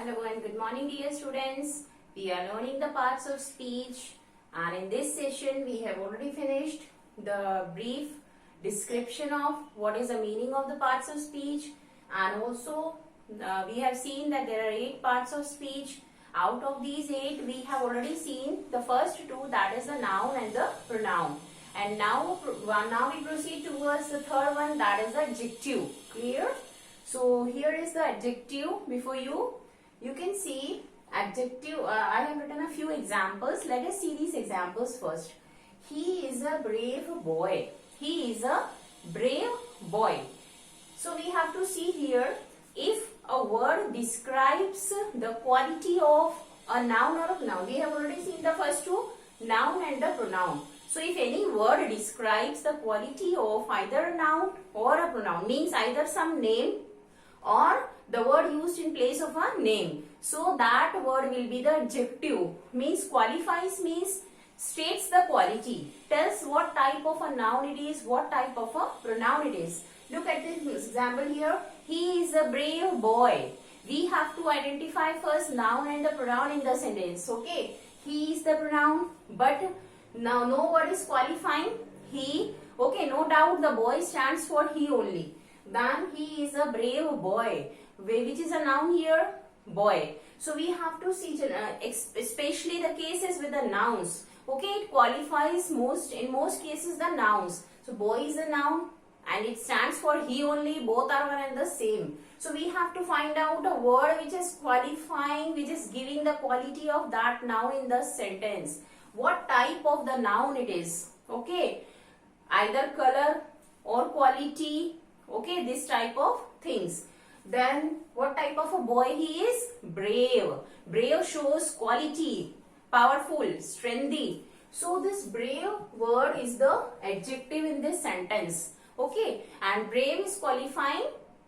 Hello and good morning dear students. We are learning the parts of speech and in this session we have already finished the brief description of what is the meaning of the parts of speech, and also we have seen that there are 8 parts of speech. Out of these 8 we have already seen the first 2, that is the noun and the pronoun, and now we proceed towards the third one, that is the adjective. Clear? So here is the adjective before you. You can see adjective. I have written a few examples. Let us see these examples first. He is a brave boy. He is a brave boy. So we have to see here, if a word describes the quality of a noun or a pronoun. We have already seen the first 2, noun and the pronoun. So if any word describes the quality of either a noun or a pronoun, means either some name or the word used in place of a name, so that word will be the adjective. Means qualifies, means states the quality, tells what type of a noun it is, what type of a pronoun it is. Look at this example here. He is a brave boy. We have to identify first noun and the pronoun in the sentence. Okay, he is the pronoun, but now no word is qualifying. He. Okay, no doubt the boy stands for he only. Then he is a brave boy, which is a noun here, boy. So we have to see, especially the cases with the nouns. Okay, it qualifies in most cases the nouns. So boy is a noun and it stands for he only. Both are one and the same. So we have to find out a word which is qualifying, which is giving the quality of that noun in the sentence. What type of the noun it is. Okay, either color or quality. Okay, this type of things. Then what type of a boy he is? Brave. Brave shows quality, powerful, strengthy. So this brave word is the adjective in this sentence. Okay, and brave is qualifying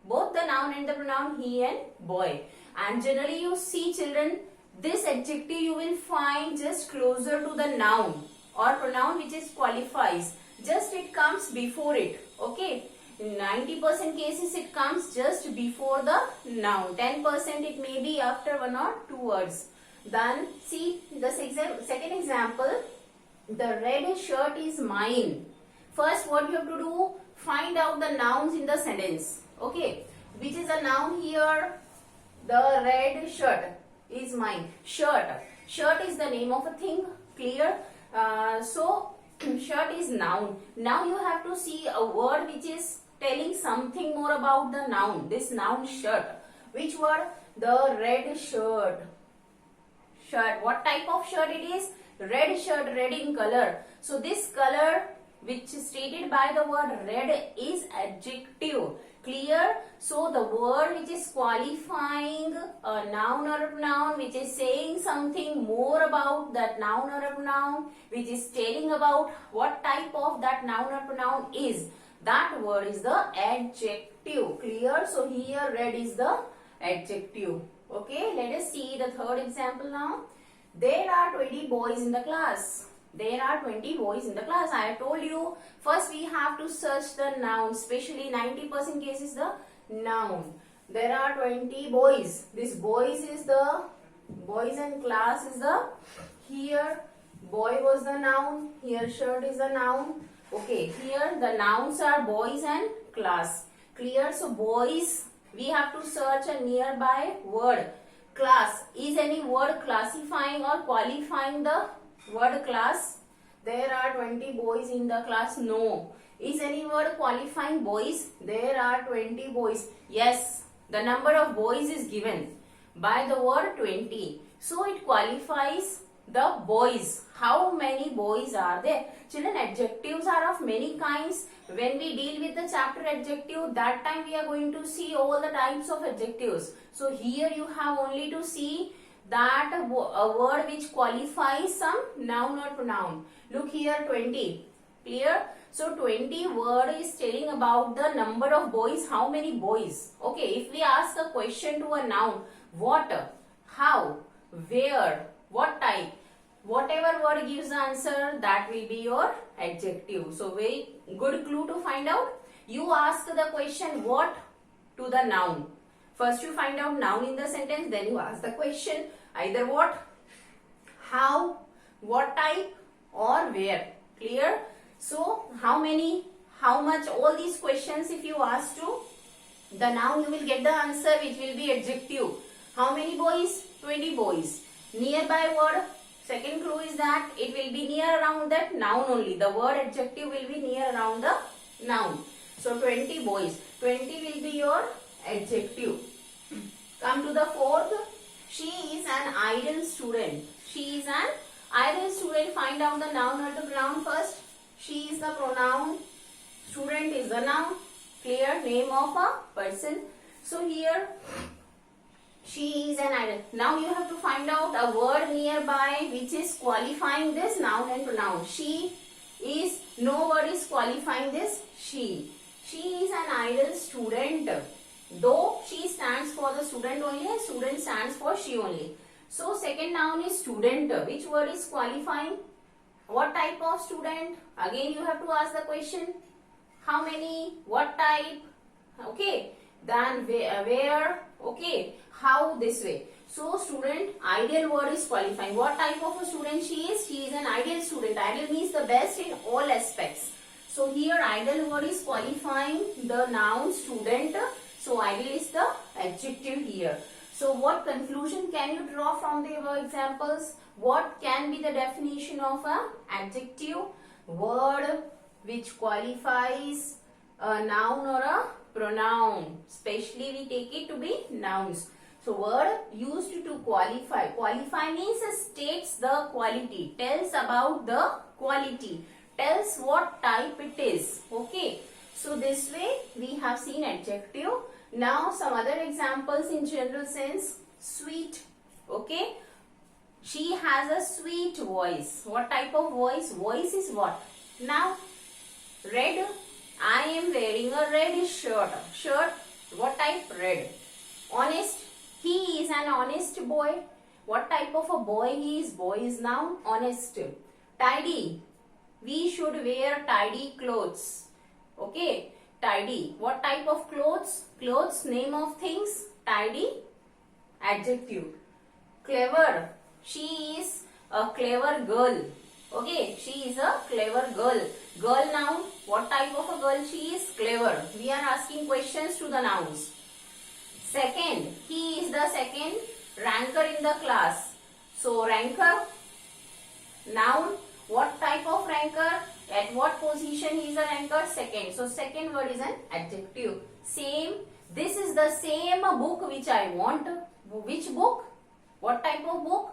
both the noun and the pronoun he and boy. And generally you see children, this adjective you will find just closer to the noun or pronoun which is qualifies. Just it comes before it. Okay. In 90% cases it comes just before the noun. 10% it may be after 1 or 2 words. Then see the second example. The red shirt is mine. First what you have to do, find out the nouns in the sentence. Okay, which is a noun here? The red shirt is mine. Shirt. Shirt is the name of a thing. Clear? So shirt is noun. Now you have to see a word which is telling something more about the noun. This noun shirt. Which word? The red shirt. Shirt. What type of shirt it is? Red shirt, red in color. So this color which is stated by the word red is adjective. Clear? So the word which is qualifying a noun or a pronoun, which is saying something more about that noun or a pronoun, which is telling about what type of that noun or pronoun is, that word is the adjective. Clear? So here red is the adjective. Okay, let us see the third example now. There are 20 boys in the class. There are 20 boys in the class. I have told you, first we have to search the noun, especially 90% cases the noun. There are 20 boys. This boys is the, boys and class is the, here boy was the noun, here shirt is the noun. Okay, here the nouns are boys and class. Clear? So boys, we have to search a nearby word. Class. Is any word classifying or qualifying the word class? There are 20 boys in the class. No. Is any word qualifying boys? There are 20 boys. Yes. The number of boys is given by the word 20. So it qualifies the boys. How many boys are there? Children, adjectives are of many kinds. When we deal with the chapter adjective, that time we are going to see all the types of adjectives. So here you have only to see that a word which qualifies some noun or pronoun. Look here, 20. Clear? So 20 word is telling about the number of boys. How many boys? Okay, if we ask a question to a noun, what, how, where, what type, whatever word gives the answer, that will be your adjective. So very good clue to find out. You ask the question what to the noun. First you find out noun in the sentence, then you ask the question. Either what, how, what type or where. Clear? So how many, how much, all these questions if you ask to the noun, you will get the answer which will be adjective. How many boys? 20 boys. Nearby word. Second clue is that it will be near around that noun only. The word adjective will be near around the noun. So 20 boys. 20 will be your adjective. Come to the fourth. She is an idle student. She is an idle student. Find out the noun or the pronoun first. She is the pronoun. Student is the noun. Clear? Name of a person. So here she is an idle. Now you have to find out a word nearby which is qualifying this noun and pronoun. She is, no word is qualifying this she. She is an idle student. Though she stands for the student only and student stands for she only. So second noun is student. Which word is qualifying? What type of student? Again you have to ask the question. How many? What type? Okay. Then where? Okay. How? This way. So student, ideal word is qualifying. What type of a student she is? She is an ideal student. Ideal means the best in all aspects. So here ideal word is qualifying the noun student. So ideal is the adjective here. So what conclusion can you draw from the above examples? What can be the definition of a adjective? Word which qualifies a noun or a pronoun. Especially we take it to be nouns. So word used to qualify. Qualify means states the quality. Tells about the quality. Tells what type it is. Okay. So this way we have seen adjective. Now some other examples in general sense. Sweet. Okay. She has a sweet voice. What type of voice? Voice is what? Now red. I am wearing a red shirt. Shirt. What type? Red. Honest. He is an honest boy. What type of a boy he is? Boy is noun. Honest. Tidy. We should wear tidy clothes. Okay. Tidy. What type of clothes? Clothes, name of things. Tidy. Adjective. Clever. She is a clever girl. Okay. She is a clever girl. Girl noun. What type of a girl she is? Clever. We are asking questions to the nouns. Second. He is the second ranker in the class. So ranker. Noun. What type of ranker? At what position he is a ranker? Second. So second word is an adjective. Same. This is the same book which I want. Which book? What type of book?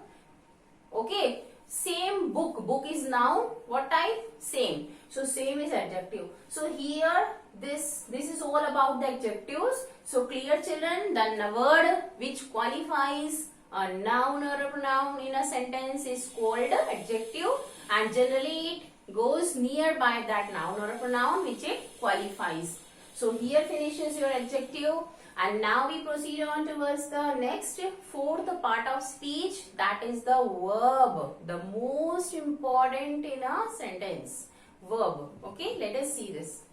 Okay. Same book. Book is noun. What type? Same. So same is adjective. So here this is all about the adjectives. So clear children, the word which qualifies a noun or a pronoun in a sentence is called adjective, and generally it goes nearby that noun or a pronoun which it qualifies. So here finishes your adjective, and now we proceed on towards the next fourth part of speech, that is the verb, the most important in a sentence. Verb. Okay, let us see this.